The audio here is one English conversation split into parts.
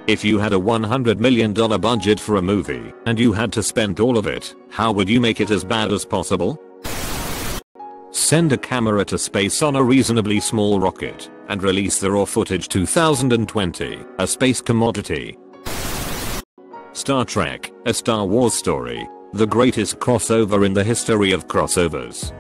If you had a $100 million budget for a movie and you had to spend all of it, how would you make it as bad as possible? Send a camera to space on a reasonably small rocket and release the raw footage 2020, a space commodity. Star Trek, a Star Wars story, the greatest crossover in the history of crossovers.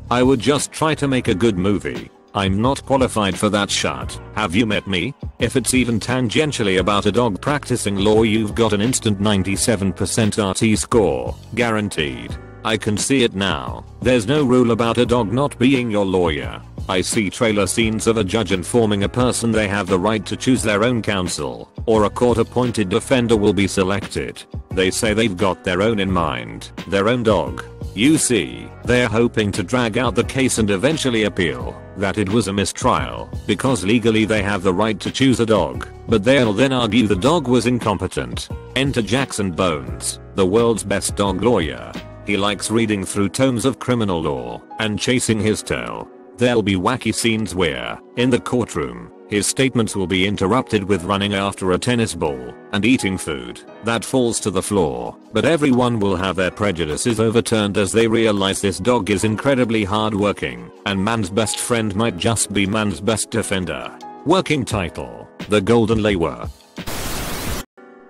I would just try to make a good movie. I'm not qualified for that shit. Have you met me? If it's even tangentially about a dog practicing law, you've got an instant 97% RT score, guaranteed. I can see it now. There's no rule about a dog not being your lawyer. I see trailer scenes of a judge informing a person they have the right to choose their own counsel, or a court-appointed defender will be selected. They say they've got their own in mind, their own dog. You see, they're hoping to drag out the case and eventually appeal that it was a mistrial because legally they have the right to choose a dog, but they'll then argue the dog was incompetent. Enter Jackson Bones, the world's best dog lawyer. He likes reading through tomes of criminal law and chasing his tail. There'll be wacky scenes where, in the courtroom, his statements will be interrupted with running after a tennis ball and eating food that falls to the floor, but everyone will have their prejudices overturned as they realize this dog is incredibly hardworking and man's best friend might just be man's best defender. Working title: The Golden Layer.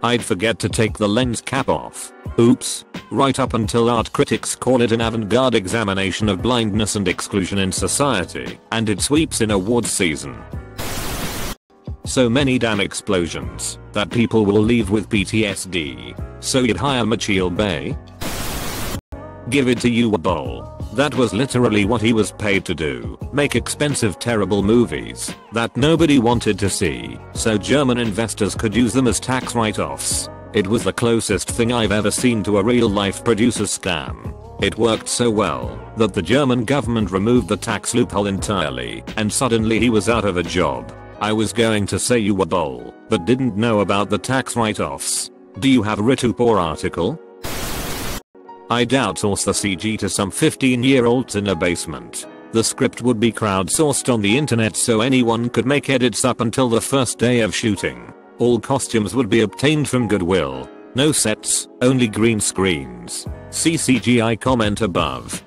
I'd forget to take the lens cap off. Oops. Right up until art critics call it an avant-garde examination of blindness and exclusion in society, and it sweeps in awards season. So many damn explosions that people will leave with PTSD. So you'd hire Michiel Bay? Give it to you a bowl. That was literally what he was paid to do. Make expensive terrible movies that nobody wanted to see, so German investors could use them as tax write-offs. It was the closest thing I've ever seen to a real-life producer scam. It worked so well that the German government removed the tax loophole entirely, and suddenly he was out of a job. I was going to say you were bowl, but didn't know about the tax write-offs. Do you have a Redditizor article? I'd outsource the CG to some 15-year-olds in a basement. The script would be crowdsourced on the internet so anyone could make edits up until the first day of shooting. All costumes would be obtained from Goodwill. No sets, only green screens. See CGI comment above.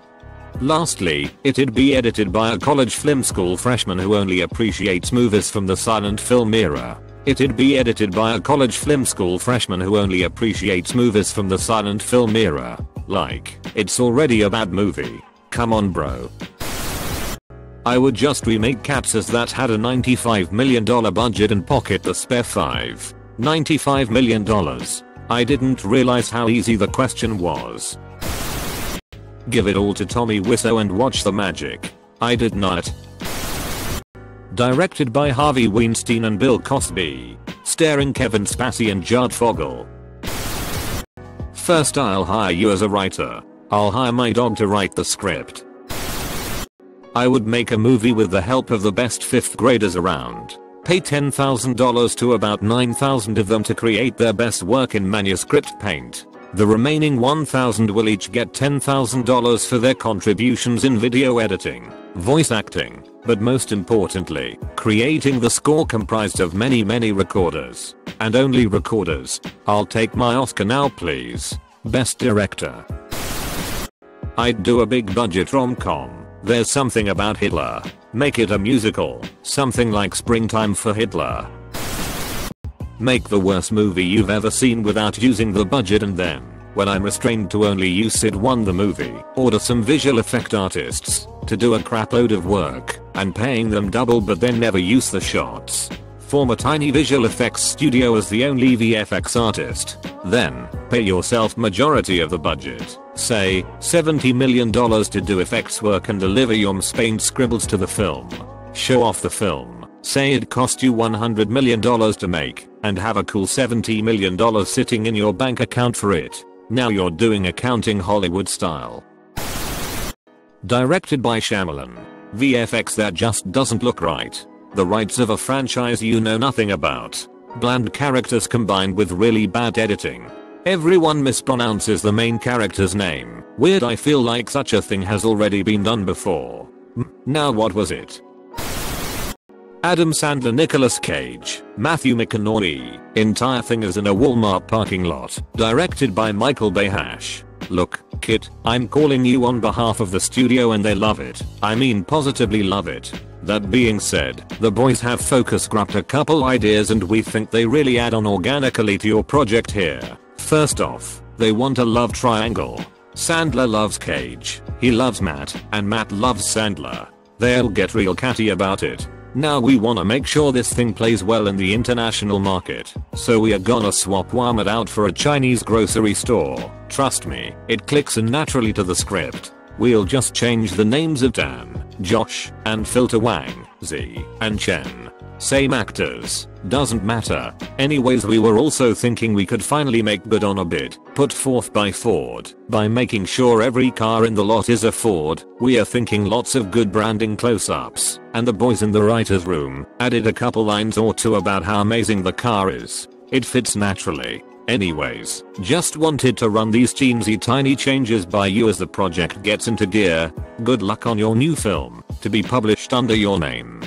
Lastly, it'd be edited by a college film school freshman who only appreciates movies from the silent film era. It'd be edited by a college film school freshman who only appreciates movies from the silent film era. Like, it's already a bad movie. Come on bro. I would just remake Cats as that had a $95 million budget and pocket the spare $95 million. I didn't realize how easy the question was. Give it all to Tommy Wiseau and watch the magic. I did not. Directed by Harvey Weinstein and Bill Cosby. Starring Kevin Spacey and Judd Fogel. First, I'll hire you as a writer. I'll hire my dog to write the script. I would make a movie with the help of the best 5th graders around. Pay $10,000 to about 9,000 of them to create their best work in manuscript paint. The remaining 1,000 will each get $10,000 for their contributions in video editing, voice acting, but most importantly, creating the score comprised of many recorders. And only recorders. I'll take my Oscar now please. Best Director. I'd do a big budget rom-com. There's something about Hitler. Make it a musical. Something like Springtime for Hitler. Make the worst movie you've ever seen without using the budget, and then, when I'm restrained to only use Sid 1 the movie, order some visual effect artists to do a crapload of work and paying them double but then never use the shots. Form a tiny visual effects studio as the only VFX artist. Then, pay yourself majority of the budget, say $70 million to do effects work and deliver your Spain scribbles to the film. Show off the film. Say it cost you $100 million to make, and have a cool $70 million sitting in your bank account for it. Now you're doing accounting Hollywood style. Directed by Shyamalan. VFX that just doesn't look right. The rights of a franchise you know nothing about. Bland characters combined with really bad editing. Everyone mispronounces the main character's name. Weird, I feel like such a thing has already been done before. Now what was it? Adam Sandler, Nicolas Cage, Matthew McConaughey. Entire thing is in a Walmart parking lot. Directed by Michael Bayhash. Look, Kit, I'm calling you on behalf of the studio and they love it. I mean positively love it. That being said, the boys have focus grouped a couple ideas and we think they really add on organically to your project here. First off, they want a love triangle. Sandler loves Cage, he loves Matt, and Matt loves Sandler. They'll get real catty about it. Now we wanna make sure this thing plays well in the international market, so we are gonna swap Walmart out for a Chinese grocery store. Trust me, it clicks in naturally to the script. We'll just change the names of Dan, Josh, and Phil to Wang, Z, and Chen. Same actors, doesn't matter. Anyways, we were also thinking we could finally make good on a bid put forth by Ford by making sure every car in the lot is a Ford. We are thinking lots of good branding close-ups, and the boys in the writer's room added a couple lines or two about how amazing the car is. It fits naturally. Anyways, just wanted to run these teensy tiny changes by you as the project gets into gear. Good luck on your new film, to be published under your name.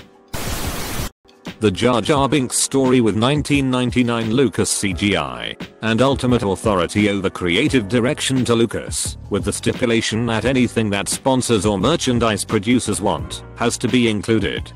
The Jar Jar Binks story with 1999 Lucas CGI, and ultimate authority over creative direction to Lucas, with the stipulation that anything that sponsors or merchandise producers want, has to be included.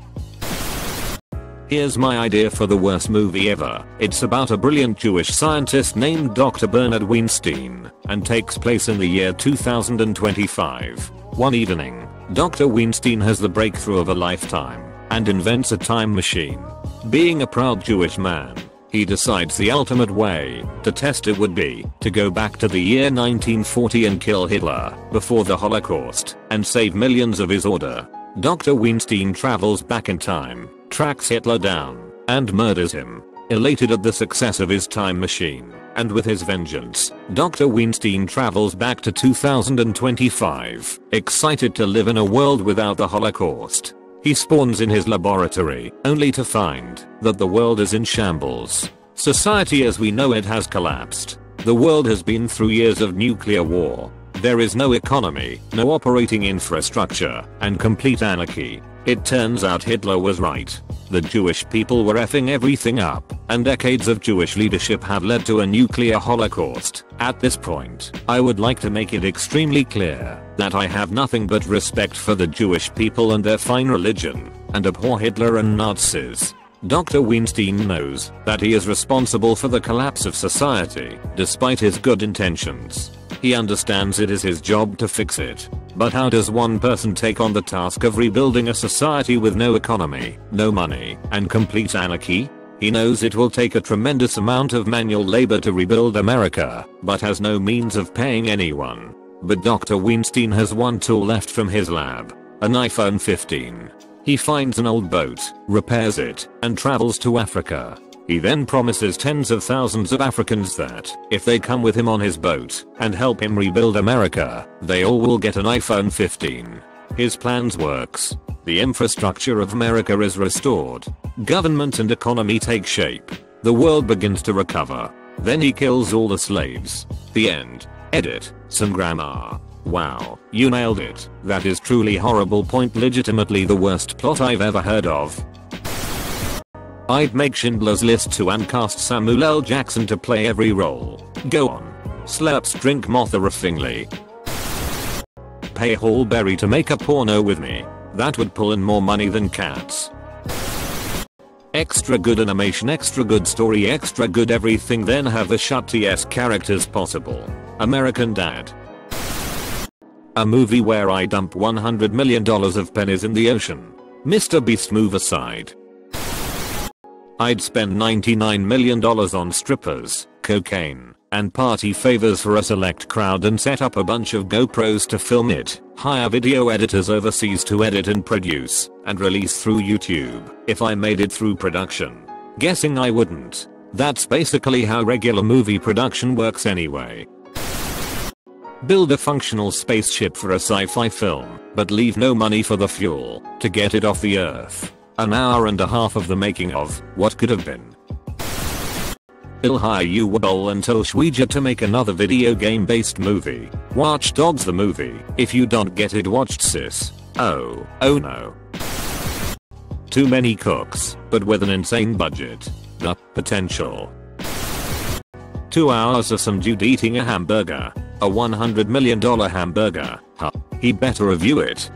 Here's my idea for the worst movie ever. It's about a brilliant Jewish scientist named Dr. Bernard Weinstein, and takes place in the year 2025. One evening, Dr. Weinstein has the breakthrough of a lifetime, and invents a time machine. Being a proud Jewish man, he decides the ultimate way to test it would be to go back to the year 1940 and kill Hitler before the Holocaust and save millions of his order. Dr. Weinstein travels back in time, tracks Hitler down, and murders him. Elated at the success of his time machine, and with his vengeance, Dr. Weinstein travels back to 2025, excited to live in a world without the Holocaust. He spawns in his laboratory, only to find that the world is in shambles. Society as we know it has collapsed. The world has been through years of nuclear war. There is no economy, no operating infrastructure, and complete anarchy. It turns out Hitler was right. The Jewish people were effing everything up, and decades of Jewish leadership have led to a nuclear holocaust. At this point, I would like to make it extremely clear that I have nothing but respect for the Jewish people and their fine religion, and abhor Hitler and Nazis. Dr. Weinstein knows that he is responsible for the collapse of society, despite his good intentions. He understands it is his job to fix it. But how does one person take on the task of rebuilding a society with no economy, no money, and complete anarchy? He knows it will take a tremendous amount of manual labor to rebuild America, but has no means of paying anyone. But Dr. Weinstein has one tool left from his lab, an iPhone 15. He finds an old boat, repairs it, and travels to Africa. He then promises tens of thousands of Africans that, if they come with him on his boat and help him rebuild America, they all will get an iPhone 15. His plans works. The infrastructure of America is restored. Government and economy take shape. The world begins to recover. Then he kills all the slaves. The end. Edit. Some grammar. Wow, you nailed it. That is truly horrible. Point legitimately the worst plot I've ever heard of. I'd make Schindler's List 2 and cast Samuel L. Jackson to play every role. Go on. Slurps drink Martha Ruffingly. Pay Halle Berry to make a porno with me. That would pull in more money than Cats. Extra good animation, extra good story, extra good everything, then have the shittiest characters possible. American Dad. A movie where I dump $100 million of pennies in the ocean. Mr. Beast move aside. I'd spend $99 million on strippers, cocaine, and party favors for a select crowd and set up a bunch of GoPros to film it, hire video editors overseas to edit and produce, and release through YouTube, if I made it through production. Guessing I wouldn't. That's basically how regular movie production works anyway. Build a functional spaceship for a sci-fi film, but leave no money for the fuel to get it off the Earth. An hour and a half of the making of what could have been. I'll hire you Wobble until Shweeja to make another video game based movie. Watch Dogs the movie. If you don't get it watched sis. Oh no. too many cooks, but with an insane budget. The potential. 2 hours of some dude eating a hamburger. A $100 million hamburger. Huh. He better review it.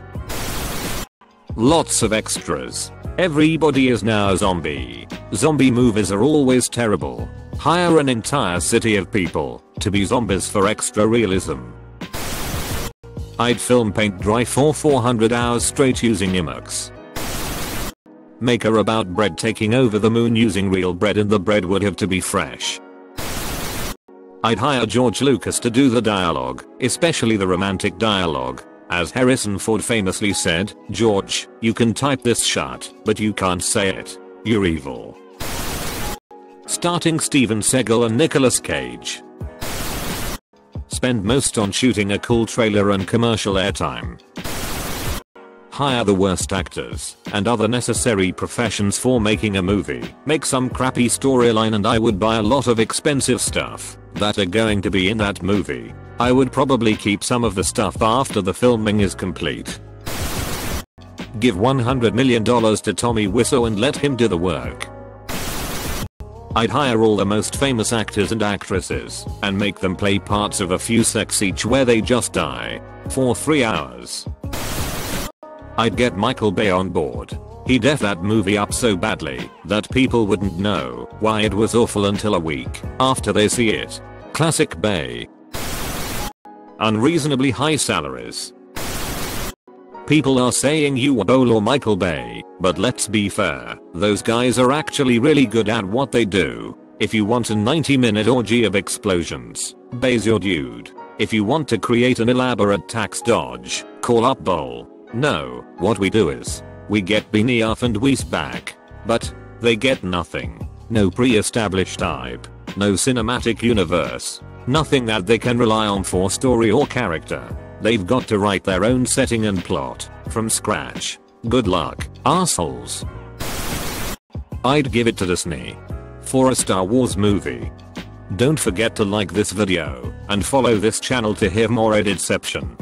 Lots of extras. Everybody is now a zombie. Zombie movies are always terrible. Hire an entire city of people to be zombies for extra realism. I'd film paint dry for 400 hours straight using Emacs. Make a about bread taking over the moon using real bread, and the bread would have to be fresh. I'd hire George Lucas to do the dialogue, especially the romantic dialogue. As Harrison Ford famously said, "George, you can type this shut, but you can't say it. You're evil." Starting Steven Seagal and Nicolas Cage. Spend most on shooting a cool trailer and commercial airtime. Hire the worst actors and other necessary professions for making a movie. Make some crappy storyline and I would buy a lot of expensive stuff that are going to be in that movie. I would probably keep some of the stuff after the filming is complete. Give $100 million to Tommy Wiseau and let him do the work. I'd hire all the most famous actors and actresses and make them play parts of a few secs each where they just die for 3 hours. I'd get Michael Bay on board. He'd F that movie up so badly that people wouldn't know why it was awful until a week after they see it. Classic Bay. Unreasonably high salaries. People are saying you Bowl or Michael Bay, but let's be fair, those guys are actually really good at what they do. If you want a 90-minute orgy of explosions, Bay's your dude. If you want to create an elaborate tax dodge, call up Bowl. No, what we do is, we get Benioff and Weiss back. But, they get nothing. No pre-established type. No cinematic universe. Nothing that they can rely on for story or character. They've got to write their own setting and plot from scratch. Good luck, assholes. I'd give it to Disney for a Star Wars movie. Don't forget to like this video and follow this channel to hear more Redditception.